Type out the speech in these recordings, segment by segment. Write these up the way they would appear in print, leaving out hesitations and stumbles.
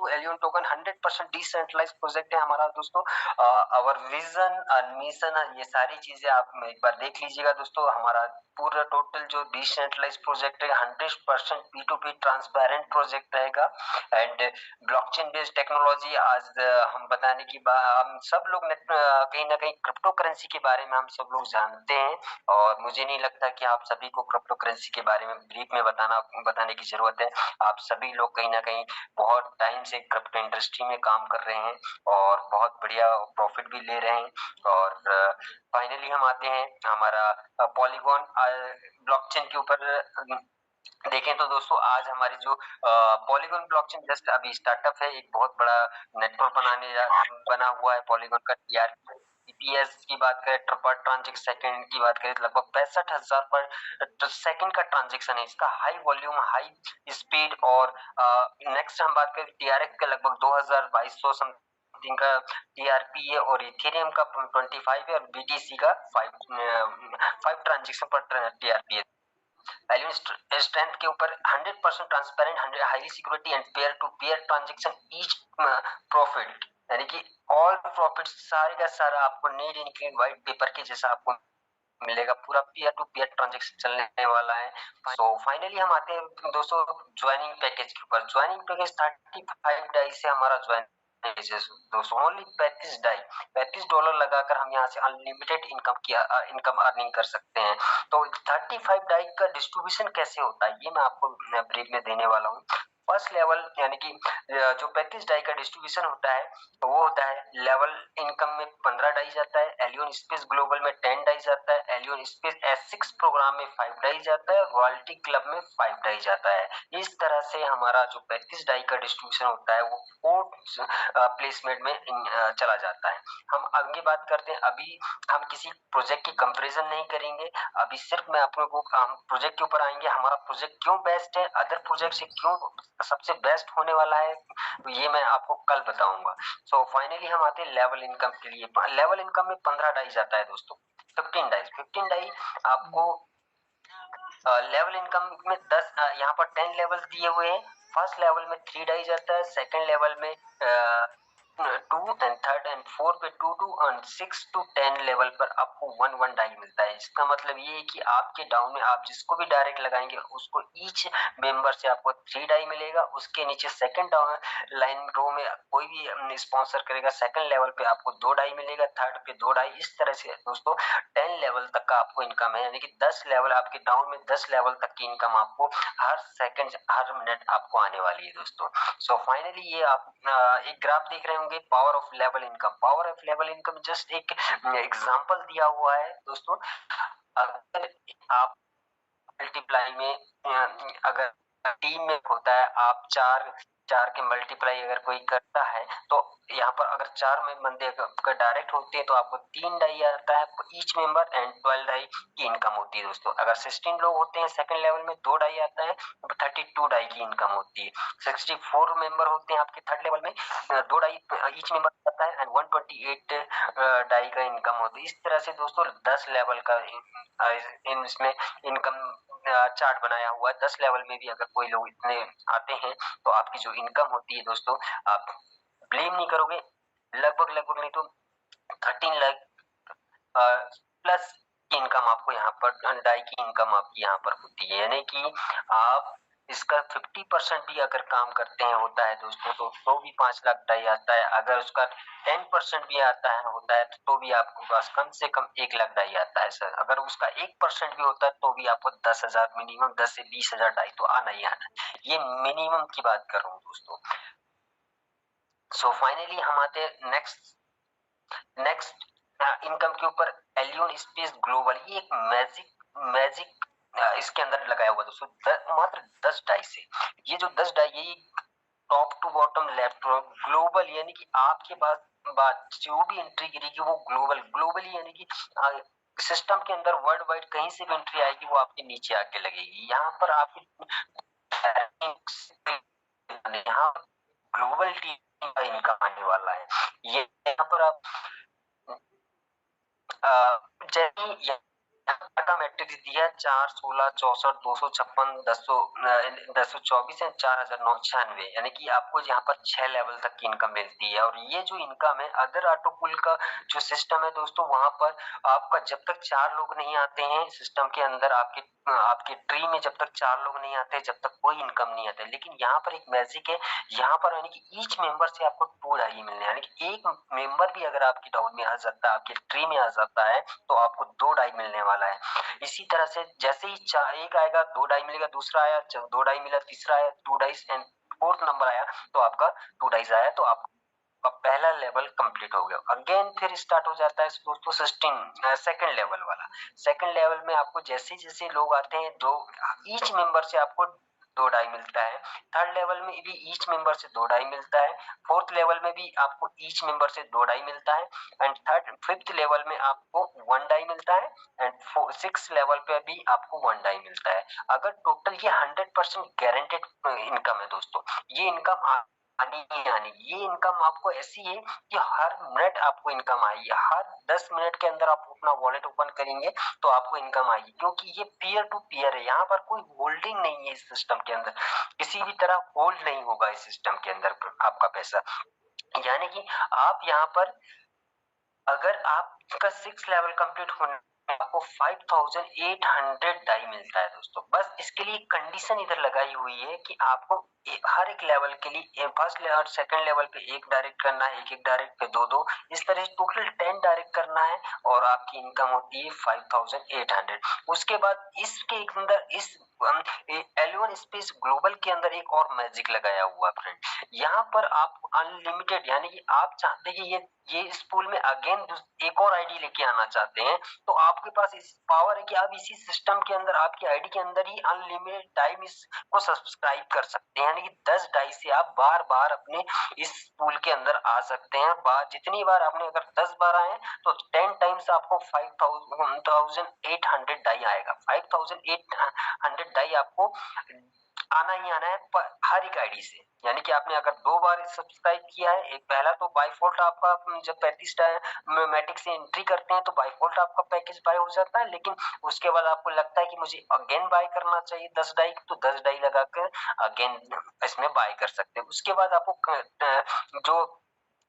To alien token 100% decentralise project है हमारा दोस्तों। आवर विजन एंड मिशन, ये सारी चीजें आप एक बार देख लीजिएगा दोस्तों। हमारा पूरा टोटल जो डिसेंट्रलाइज प्रोजेक्ट है 100% P2P ट्रांसपेरेंट प्रोजेक्ट रहेगा एंड ब्लॉकचेन बेस्ड टेक्नोलॉजी। आज हम बताने की हम सब लोग कहीं ना कहीं क्रिप्टो करेंसी के बारे में हम सब लोग जानते हैं और मुझे नहीं लगता कि आप सभी को क्रिप्टो करेंसी के बारे में ब्रीफ में बताने की जरूरत है। आप सभी लोग कहीं ना कहीं बहुत टाइम से क्रिप्टो इंडस्ट्री में काम कर रहे हैं और बहुत बढ़िया प्रॉफिट भी ले रहे हैं। और फाइनली हम आते हैं हमारा पॉलीगॉन ब्लॉकचेन के ऊपर देखें तो दोस्तों आज हमारी जो पॉलीगॉन ब्लॉकचेन जस्ट अभी स्टार्टअप है, एक बहुत बड़ा नेटवर्क बना हुआ है पॉलीगॉन का। टीआरपीएस की बात करें पर ट्रांजेक्शन सेकंड की बात करें लगभग 65,000 पर सेकंड का ट्रांजेक्शन है इसका, हाई वॉल्यूम हाई स्पीड। और नेक्स्ट हम बात करें टीआरएक्स का लगभग 2200 समथिंग का टीआरपी है और इथेरियम का 25 है और बीटीसी का 5 ट्रांजेक्शन पर टीआरपी है। वैल्यू स्ट्रेंथ के ऊपर 100% transparent, highly security and peer to peer transaction each profit, यानी कि ऑल प्रॉफिट सारे का सारा आपको नीड इनक्लूड व्हाइट पेपर के जैसा आपको मिलेगा। पूरा पेयर टू पेयर ट्रांजैक्शन चलने वाला है। तो फाइनली हम आते हैं दोस्तों ज्वाइनिंग पैकेज के ऊपर। ज्वाइनिंग पैकेज 35 डाई से हमारा ज्वाइन दोस्तों ओनली 35 डॉलर लगाकर हम यहाँ से अनलिमिटेड इनकम अर्निंग कर सकते हैं। तो 35 डाई का डिस्ट्रीब्यूशन कैसे होता है ये मैं आपको ब्रीफ में देने वाला हूँ। फर्स्ट लेवल यानी कि जो 35 डाई का डिस्ट्रीब्यूशन होता है तो वो होता है लेवल इनकम में 15 डाई जाता है, एलियन स्पेस ग्लोबल में 10 डाई जाता है, एलियन स्पेस S6 प्रोग्राम में 5 डाई जाता है, रॉयल्टी क्लब में 5 डाई जाता है। इस तरह से हमारा जो 35 डाई का डिस्ट्रीब्यूशन होता है वो 4 प्लेसमेंट में चला जाता है। हम आगे बात करते हैं, अभी हम किसी प्रोजेक्ट की कंपैरिजन नहीं करेंगे, अभी सिर्फ मैं आप लोगों को हम प्रोजेक्ट के ऊपर आएंगे, हमारा प्रोजेक्ट क्यों बेस्ट है, अदर प्रोजेक्ट से क्यों सबसे बेस्ट होने वाला है, तो ये मैं आपको कल बताऊंगा। सो फाइनली हम आते हैं लेवल इनकम के लिए। लेवल इनकम में 15 डाई जाता है दोस्तों, 15 डाई आपको लेवल इनकम में 10 यहाँ पर 10 लेवल दिए हुए हैं। फर्स्ट लेवल में 3 डाई जाता है, सेकंड लेवल में 2 एंड थर्ड एंड 4 पे 2 एंड 6 to 10 लेवल पर आपको 1 डाई मिलता है। इसका मतलब ये है कि आपके डाउन में आप जिसको भी डायरेक्ट लगाएंगे उसको ईच मेंबर से आपको 3 डाई मिलेगा। उसके नीचे सेकंड डाउन लाइन रो में कोई भी स्पॉन्सर करेगा सेकंड लेवल पे आपको 2 डाई मिलेगा, थर्ड पे 2 डाई। इस तरह से दोस्तों 10 लेवल तक का आपको इनकम है, यानी कि 10 लेवल आपके डाउन में 10 लेवल तक की इनकम आपको हर सेकंड हर मिनट आपको आने वाली है दोस्तों। सो फाइनली ये आप एक ग्राफ देख रहे होंगे power of level income. Power of level income just एक एग्जांपल दिया हुआ है दोस्तों। अगर आप मल्टीप्लाई में अगर टीम में होता है, आप चार चार के मल्टीप्लाई अगर कोई करता है तो यहाँ पर अगर 4 में बंदे अगर डायरेक्ट होते हैं तो आपको 3 डाई आता है ईच मेंबर एंड 12 डाई की इनकम होती है दोस्तों। अगर 16 लोग होते हैं सेकंड लेवल में 2 डाई आता है तो 32 डाई की इनकम होती है। 64 मेंबर होते हैं आपके थर्ड लेवल में 2 डाई ईच मेंबर आता है एंड 128 डाई का इनकम होती है। इस तरह से दोस्तों 10 लेवल का इसमें इनकम चार्ट बनाया हुआ है। 10 लेवल में भी अगर कोई लोग इतने आते हैं तो आपकी जो इनकम होती है दोस्तों आप ब्लेम नहीं करोगे, लगभग नहीं तो 13 लाख प्लस इनकम आपको यहाँ पर डाई की इनकम आपकी यहाँ पर होती है। यानी कि आप इसका 50% भी अगर काम करते हैं होता है दोस्तों तो भी 5 लाख डाई आता है। अगर उसका 10% भी आता है होता है तो भी आपको पास कम से कम 1 लाख डाई आता है सर। अगर उसका 1% भी होता है तो भी आपको 10,000 मिनिमम 10 से 20,000 डाई तो आना ही आना है। ये मिनिमम की बात कर रहा हूँ दोस्तों। सो फाइनली हम आते हैं नेक्स्ट इनकम के ऊपर। एलियन स्पेस ग्लोबल ये एक मैजिक इसके अंदर लगाया हुआ दोस्तों मात्र 10 डाई से। ये जो 10 डाई ये top to bottom left global, यानी कि आपके पास बात जो भी एंट्री गिरेगी वो ग्लोबली यानी कि सिस्टम के अंदर वर्ल्ड वाइड कहीं से भी एंट्री आएगी वो आपके नीचे आके लगेगी। यहाँ पर आपकी यहाँ ग्लोबल टीम का इनकम आने वाला है। ये यहाँ पर आप जैसे का मैट्रिक्स दिया 4, 16, 64, 256, 1024 एंड 4096, यानी कि आपको यहाँ पर 6 लेवल तक की इनकम मिलती है। और ये जो इनकम है अदर ऑटो पूल का जो सिस्टम है दोस्तों, वहां पर आपका जब तक 4 लोग नहीं आते हैं सिस्टम के अंदर, आपके ट्री में जब तक 4 लोग नहीं आते जब तक कोई इनकम नहीं आता। लेकिन यहाँ पर एक मैजिक है, यहाँ पर यानी कि ईच मेंबर से आपको 2 डाई मिलने, यानी कि एक मेंबर भी अगर आपकी डाउन में आ जाता है, आपके ट्री में आ जाता है, तो आपको 2 डाई मिलने वाला है। इसी तरह से जैसे ही एक आएगा 2 डाई मिलेगा, दूसरा आया 2 डाई मिला, तीसरा आया 2 डाइस एंड फोर्थ नंबर आया तो आपका 2 डाइस आया, तो आपका पहला लेवल कंप्लीट हो गया। अगेन फिर स्टार्ट हो जाता है दोस्तों सिस्टम सेकंड लेवल वाला। सेकंड लेवल में आपको जैसे जैसे लोग आते हैं, दो ईच मेंबर से आपको 2 डाई मिलता है। थर्ड लेवल में भी ईच मेंबर से 2 डाई मिलता है। फोर्थ लेवल में भी आपको ईच मेंबर से 2 डाई मिलता है। एंड फिफ्थ लेवल में आपको 1 डाई मिलता है। एंड सिक्स लेवल पे भी आपको 1 डाई मिलता है। अगर टोटल ये 100% गारंटेड इनकम है दोस्तों, ये इनकम आनी ही आनी। ये इनकम आपको ऐसी है कि हर मिनट आपको इनकम आएगी, हर 10 मिनट के अंदर आप अपना वॉलेट ओपन करेंगे तो आपको इनकम आएगी, क्योंकि ये पीयर टू पीयर है। यहाँ पर कोई होल्डिंग नहीं है इस सिस्टम के अंदर, किसी भी तरह होल्ड नहीं होगा इस सिस्टम के अंदर आपका पैसा। यानी कि आप यहाँ पर अगर आपका 6 लेवल कंप्लीट होने आपको 5800 डाई मिलता है दोस्तों। बस इसके लिए कंडीशन इधर लगाई हुई है कि आपको हर एक लेवल के लिए फर्स्ट लेवल और सेकंड लेवल पे एक डायरेक्ट करना है, एक एक डायरेक्ट पे दो दो, इस तरह से टोटल 10 डायरेक्ट करना है और आपकी इनकम होती है 5800। उसके बाद इसके अंदर इस एलिवन स्पेस ग्लोबल के अंदर एक और मैजिक लगाया हुआ फ्रेंड। यहाँ पर आप अनलिमिटेड, यानी कि आप चाहते हैं कि ये इस पूल में अगेन एक और आईडी लेके आना चाहते हैं, तो आपके पास इस पावर है कि आप इसी सिस्टम के अंदर आपकी आईडी के अंदर ही अनलिमिटेड टाइम इसको सब्सक्राइब कर सकते हैं। यानी कि 10 डाई से आप बार बार अपने इस पूल के अंदर आ सकते हैं। जितनी बार आपने अगर 10 बार आए तो 10 टाइम्स आपको 5800 डाई आएगा। 5800 डाई आपको आना ही आना है हर एक आईडी से। यानी कि आपने अगर 2 बार सब्सक्राइब किया है, एक पहला तो बाय डिफॉल्ट आपका जब 35 मैटिक से एंट्री करते हैं तो बाय डिफॉल्ट आपका पैकेज बाय हो जाता है। लेकिन उसके बाद आपको लगता है कि मुझे अगेन बाय करना चाहिए 10 डाई, तो 10 डाई लगाकर अगेन इसमें बाय कर सकते हैं। उसके बाद आपको जो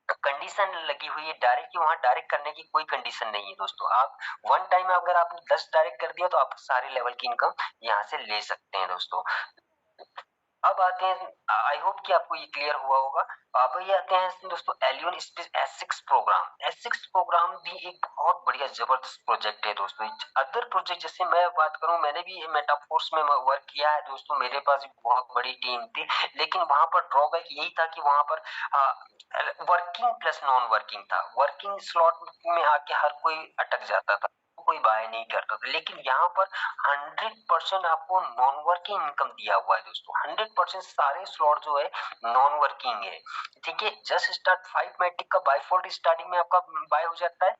कंडीशन लगी हुई है डायरेक्ट, वहां डायरेक्ट करने की कोई कंडीशन नहीं है दोस्तों। आप वन टाइम अगर आपने 10 डायरेक्ट कर दिया तो आप सारे लेवल की इनकम यहाँ से ले सकते हैं दोस्तों। अब आते हैं, आई होप कि आपको ये क्लियर हुआ होगा। अब ये आते हैं दोस्तों alien space S6 programme. S6 programme भी एक बहुत बढ़िया जबरदस्त प्रोजेक्ट है दोस्तों। अदर प्रोजेक्ट जैसे मैं बात करूं, मैंने भी मेटाफोर्स में वर्क किया है दोस्तों, मेरे पास भी बहुत बड़ी टीम थी। लेकिन वहां पर ड्रॉबैक यही था कि वहां पर वर्किंग प्लस नॉन वर्किंग था। वर्किंग स्लॉट में आके हर कोई अटक जाता था, कोई बाय नहीं करता था। लेकिन यहाँ पर 100% आपको नॉन वर्किंग इनकम दिया हुआ है दोस्तों। 100% सारे स्लॉट जो है नॉन वर्किंग है। ठीक है, जस्ट स्टार्ट 5 मैट्रिक का बाय डिफॉल्ट स्टार्टिंग में आपका बाय हो जाता है।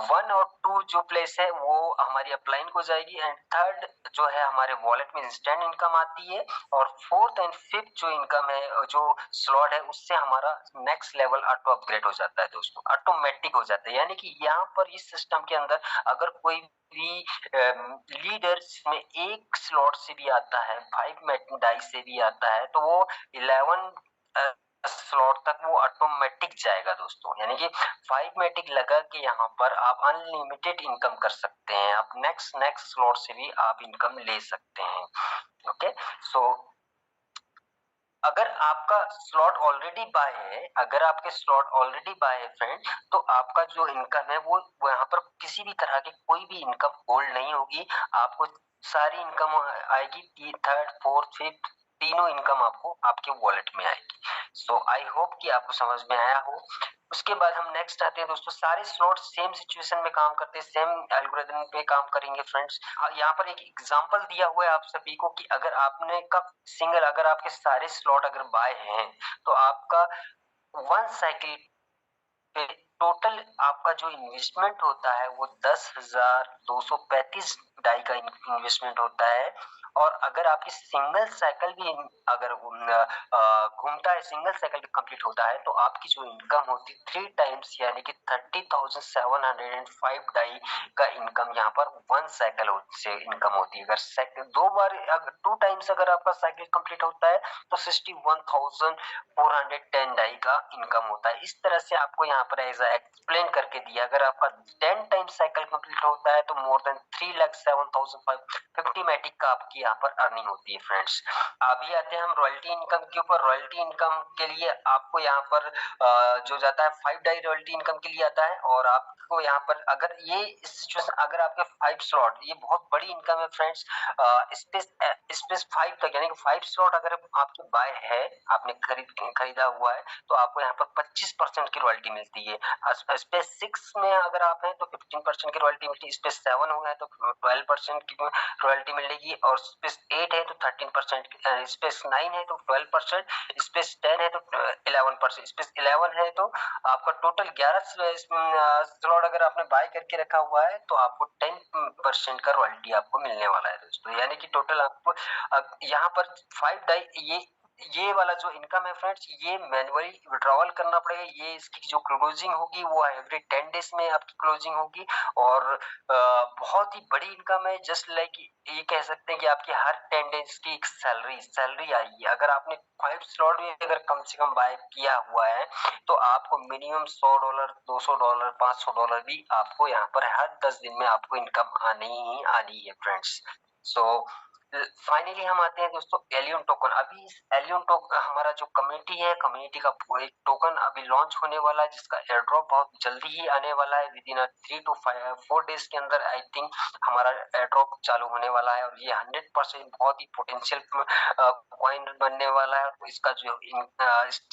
1 और 2 जो प्लेस है वो हमारी अपलाइन को जाएगी। एंड थर्ड जो है हमारे वॉलेट में इंस्टेंट इनकम आती है। और फोर्थ एंड फिफ्थ जो इनकम है, जो स्लॉट है, उससे हमारा नेक्स्ट लेवल ऑटो अपग्रेड हो जाता है दोस्तों, ऑटोमेटिक हो जाता है। यानी कि यहाँ पर इस सिस्टम के अंदर अगर कोई भी लीडर्स में एक स्लॉट से भी आता है, 5 डाइस से भी आता है, तो वो 11 स्लॉट तक वो ऑटोमेटिक जाएगा दोस्तों। यानी कि 5 मैटिक लगा के यहाँ पर आप अनलिमिटेड इनकम कर सकते हैं। आप नेक्स्ट नेक्स्ट स्लॉट से भी आप इनकम ले सकते हैं। ओके, सो अगर आपका स्लॉट ऑलरेडी बाय है, अगर आपके स्लॉट ऑलरेडी बाय है फ्रेंड, तो आपका जो इनकम है वो यहाँ पर किसी भी तरह की कोई भी इनकम होल्ड नहीं होगी। आपको सारी इनकम आएगी, थर्ड फोर्थ फिफ्थ तीनों इनकम आपको आपके वॉलेट में आएगी। सो आई होप कि आपको समझ में आया हो। उसके बाद हम नेक्स्ट आते हैं दोस्तों, सारे स्लॉट सेम सिचुएशन में काम करते हैं, सेम एल्गोरिथम पे काम करेंगे फ्रेंड्स। यहाँ पर एक एग्जांपल दिया हुआ है आप सभी को कि अगर आपने का सिंगल, अगर आपके सारे स्लॉट अगर बाय हैं तो आपका 1 साइकिल पे टोटल आपका जो इन्वेस्टमेंट होता है वो 10,235 डाई का इन्वेस्टमेंट होता है। और अगर आपकी सिंगल साइकिल भी अगर घूमता है, सिंगल साइकिल भी कंप्लीट होता है, तो आपकी जो इनकम होती है 3 टाइम्स यानी कि 30,705 डाई का इनकम यहाँ पर 1 साइकिल से इनकम होती है। अगर साइकिल 2 बार, अगर 2 टाइम्स अगर आपका साइकिल कंप्लीट होता है तो 61,410 डाई का इनकम होता है। इस तरह से आपको यहाँ पर ऐसा एक्सप्लेन करके दिया। अगर आपका 10 टाइम्स साइकिल कंप्लीट होता है तो मोर देन 3,07,550 मैटिक का आपकी यहाँ पर अर्निंग होती है फ्रेंड्स। अभी आते हैं हम रॉयल्टी इनकम के ऊपर। रॉयल्टी इनकम के लिए आपको यहाँ पर जो जाता है 5 डाई रॉयल्टी इनकम के लिए आता है। और आपको यहाँ पर अगर ये सिचुएशन, अगर आपके 5 स्लॉट, ये बहुत बड़ी इनकम है फ्रेंड्स, स्पेस 5 तक, यानी कि 5 स्लॉट अगर आपके बाय है, आपने खरीदा हुआ है, तो आपको यहाँ पर 25% की रॉयल्टी मिलती है। स्पेस 6 में अगर आप हैं तो 15% की रॉयल्टी मिलती है। स्पेस 7 हो गया तो 12% की रॉयल्टी मिलेगी। और स्पेस 8 है तो 13%, स्पेस 9 है तो 12%, स्पेस 10 है तो 11%, स्पेस 11 है तो आपका टोटल 11 स्लॉट अगर आपने बाय करके रखा हुआ है तो आपको 10% का रॉयल्टी आपको मिलने वाला है दोस्तों। यानी कि टोटल आपको अब यहाँ पर 5 डाई, ये वाला जो इनकम है फ्रेंड्स, ये मैन्युअली विड्रॉवल करना पड़ेगा। ये इसकी जो क्लोजिंग होगी वो एवरी 10 डेज में आपकी क्लोजिंग होगी। और बहुत ही बड़ी इनकम है। जस्ट लाइक ये कह सकते हैं कि आपकी हर 10 डेज की एक सैलरी आएगी। अगर आपने 5 स्लॉट में अगर कम से कम बाय किया हुआ है तो आपको मिनिमम $100, $200, $500 भी आपको यहाँ पर हर 10 दिन में आपको इनकम आनी ही आनी है फ्रेंड्स। सो फाइनली हम आते हैं दोस्तों एलियन टोकन। अभी इस एलियन टोकन, हमारा जो कम्युनिटी है, कम्युनिटी का एक टोकन अभी लॉन्च होने वाला है जिसका एयर ड्रॉप बहुत जल्दी ही आने वाला है। विद इन 3 to 4 डेज के अंदर आई थिंक हमारा एयर ड्रॉप चालू होने वाला है। और ये 100% बहुत ही पोटेंशियल कॉइन बनने वाला है। तो इसका जो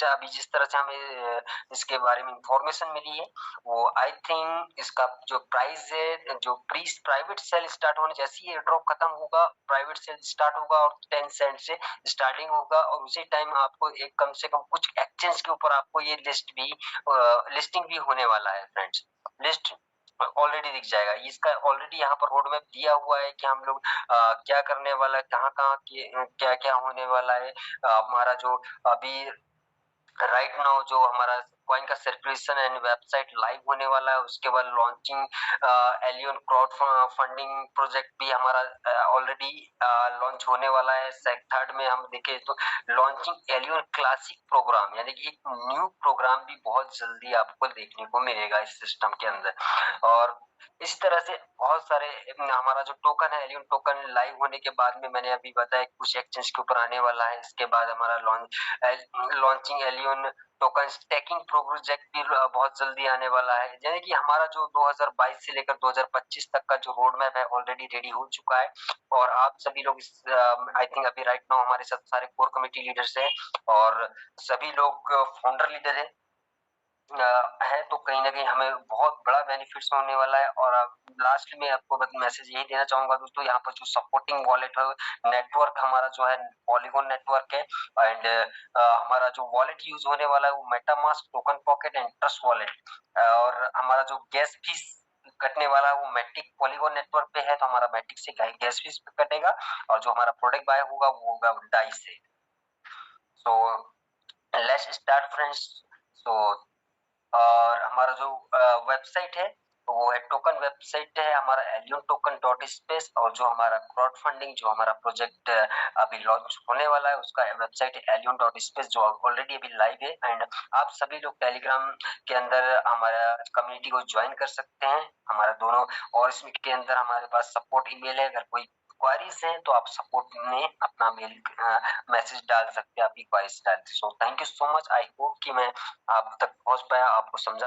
अभी जिस तरह से हमें इसके बारे में इंफॉर्मेशन मिली है, वो आई थिंक इसका जो प्राइस है, जो प्राइवेट सेल स्टार्ट होने जैसे ही एयर ड्रॉप खत्म होगा, प्राइवेट सेल स्टार्ट होगा और 10 सेंट से स्टार्टिंग होगा। और उसी टाइम आपको एक कम से कम कुछ एक्सचेंज के ऊपर आपको ये लिस्टिंग भी होने वाला है फ्रेंड्स। लिस्ट ऑलरेडी दिख जाएगा। इसका ऑलरेडी यहाँ पर रोड मैप दिया हुआ है कि हम लोग क्या करने वाला है, कहाँ कहाँ क्या क्या होने वाला है। हमारा जो अभी राइट नाउ जो हमारा कॉइन का सर्कुलेशन एंड वेबसाइट लाइव होने वाला है। उसके बाद launching alien crowd funding project भी हमारा ऑलरेडी लॉन्च होने वाला है। थर्ड में हम देखें तो लॉन्चिंग एलियन क्लासिक प्रोग्राम, यानी कि एक न्यू प्रोग्राम भी बहुत जल्दी आपको देखने को मिलेगा इस सिस्टम के अंदर। और इस तरह से बहुत सारे हमारा जो टोकन है, एलियन टोकन लाइव होने के बाद में मैंने अभी बताया कुछ एक्सचेंज के ऊपर आने वाला है। इसके बाद हमारा launching alien token stacking project भी बहुत जल्दी आने वाला है। यानी कि हमारा जो 2022 से लेकर 2025 तक का जो रोड मैप है ऑलरेडी रेडी हो चुका है। और आप सभी लोग आई थिंक अभी राइट नाउ हमारे साथ सारे कोर कमेटी लीडर्स हैं और सभी लोग फाउंडर लीडर है। तो कहीं ना कहीं हमें बहुत बड़ा बेनिफिट्स होने वाला है। और लास्ट में आपको मैसेज यही देना चाहूंगा दोस्तों, यहाँ पर जो सपोर्टिंग वॉलेट है, नेटवर्क हमारा जो है पॉलीगॉन नेटवर्क है। एंड हमारा जो वॉलेट यूज होने वाला है वो MetaMask, token pocket and trust wallet. और हमारा जो गैस फीस कटने वाला है वो मैटिक पॉलीगॉन नेटवर्क पे है, तो हमारा मैटिक से गैस फीस कटेगा। और जो हमारा प्रोडक्ट बाय होगा वो होगा डाई से। So let's start friends. So और हमारा जो वेबसाइट है वो है टोकन वेबसाइट है हमारा एलियन टोकन डॉट स्पेस। और जो हमारा क्राउड फंडिंग जो हमारा प्रोजेक्ट अभी लॉन्च होने वाला है उसका वेबसाइट है एलियन डॉट स्पेस, जो ऑलरेडी अभी लाइव है। एंड आप सभी लोग टेलीग्राम के अंदर हमारा कम्युनिटी को ज्वाइन कर सकते हैं हमारा दोनों। और इसमें के अंदर हमारे पास सपोर्ट ईमेल है। अगर कोई क्वारीज हैं तो आप सपोर्ट में अपना मेल मैसेज डाल सकते हैं, आपकी क्वारीज डाल। So thank you so much. I hope कि मैं आप तक पहुंच पाया, आपको समझा